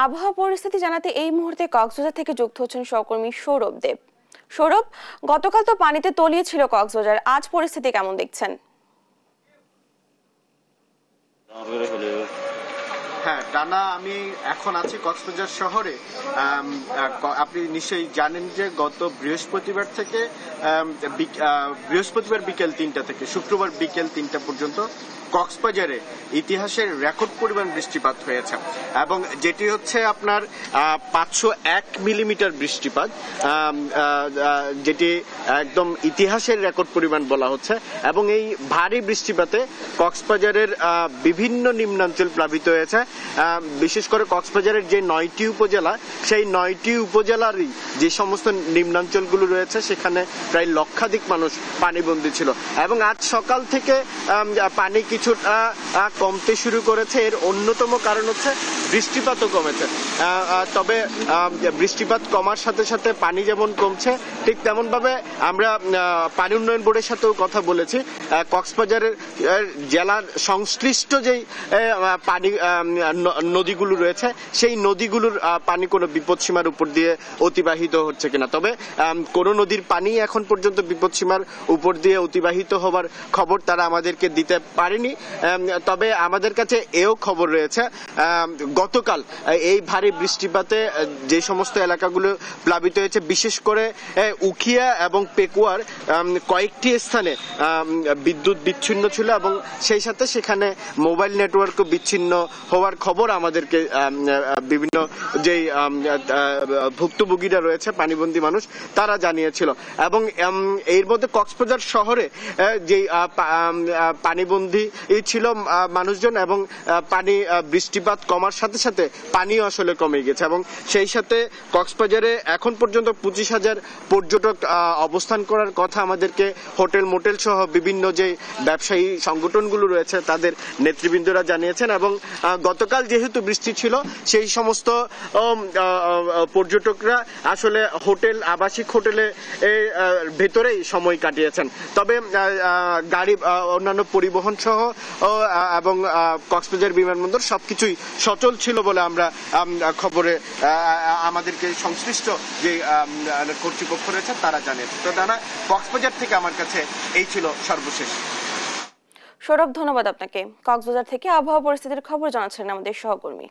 আবহাওয়া পরিস্থিতি জানাতে এই মুহূর্তে কক্সবাজার থেকে যুক্ত হচ্ছেন সহকর্মী সৌরভ দেব। সৌরভ, গতকাল তো পানিতে তলিয়ে ছিল কক্সবাজার, আজ পরিস্থিতি কেমন দেখছেন? হ্যাঁ টানা, আমি এখন আছি কক্সবাজার শহরে। আপনি নিশ্চয়ই জানেন যে গত বৃহস্পতিবার থেকে বৃহস্পতিবার বিকেল ৩টা থেকে শুক্রবার বিকেল ৩টা পর্যন্ত কক্সবাজারে ইতিহাসের রেকর্ড পরিমাণ বৃষ্টিপাত হয়েছে এবং যেটি হচ্ছে আপনার ৫০১ মিলিমিটার বৃষ্টিপাত, যেটি একদম ইতিহাসের রেকর্ড পরিমাণ বলা হচ্ছে। এবং এই ভারী বৃষ্টিপাতে কক্সবাজারের বিভিন্ন নিম্নাঞ্চল প্লাবিত হয়েছে। বিশেষ করে কক্সবাজারের যে ৯টি উপজেলা, সেই ৯টি উপজেলারই যে সমস্ত নিম্নাঞ্চলগুলো রয়েছে সেখানে প্রায় লক্ষাধিক মানুষ পানিবন্দী ছিল। এবং আজ সকাল থেকে পানি কিছুটা কমতে শুরু করেছে। এর অন্যতম কারণ হচ্ছে বৃষ্টিপাতও কমেছে। তবে বৃষ্টিপাত কমার সাথে সাথে পানি যেমন কমছে, ঠিক তেমন ভাবে আমরা পানি উন্নয়ন বোর্ডের সাথেও কথা বলেছি। কক্সবাজারের জেলার সংশ্লিষ্ট যেই পানি নদীগুলো রয়েছে, সেই নদীগুলোর পানি কোনো বিপদসীমার উপর দিয়ে অতিবাহিত হচ্ছে কিনা। তবে কোন নদীর পানি এখন পর্যন্ত বিপদসীমার উপর দিয়ে অতিবাহিত হবার খবর তারা আমাদেরকে দিতে পারেনি। তবে আমাদের কাছে এও খবর রয়েছে, গতকাল এই ভারী বৃষ্টিপাতে যে সমস্ত এলাকাগুলো প্লাবিত হয়েছে, বিশেষ করে উখিয়া এবং পেকুয়ার কয়েকটি স্থানে বিদ্যুৎ বিচ্ছিন্ন ছিল এবং সেই সাথে সেখানে মোবাইল নেটওয়ার্কও বিচ্ছিন্ন হওয়ার খবর আমাদেরকে বিভিন্ন যেই ভুক্তভোগীরা রয়েছে, পানিবন্দী মানুষ, তারা জানিয়েছিল। এবং এর মধ্যে কক্সবাজার শহরে যে পানিবন্দী ছিল মানুষজন এবং পানি বৃষ্টিপাত কমার সাথে সাথে পানিও আসলে কমে গেছে। এবং সেই সাথে কক্সবাজারে এখন পর্যন্ত ২৫,০০০ পর্যটক অবস্থান করার কথা আমাদেরকে হোটেল মোটেল সহ বিভিন্ন যে ব্যবসায়ী সংগঠনগুলো রয়েছে তাদের নেতৃবৃন্দরা জানিয়েছেন। এবং গতকাল যেহেতু বৃষ্টি ছিল, সেই সমস্ত পর্যটকরা আসলে হোটেল, আবাসিক হোটেলে ভেতরেই সময় কাটিয়েছেন। তবে গাড়ি, অন্যান্য পরিবহন সহ এবং কক্সবাজার বিমানবন্দর সবকিছুই সচল ছিল বলে আমরা খবরে আমাদেরকে সংশ্লিষ্ট যে কর্তৃপক্ষ রয়েছে তারা জানিয়েছে। তো তারা কক্সবাজার থেকে আমার কাছে এই ছিল সর্বশেষ। সৌরভ, ধন্যবাদ আপনাকে। কক্সবাজার থেকে আবহাওয়া পরিস্থিতির খবর জানাচ্ছেন আমাদের সহকর্মী।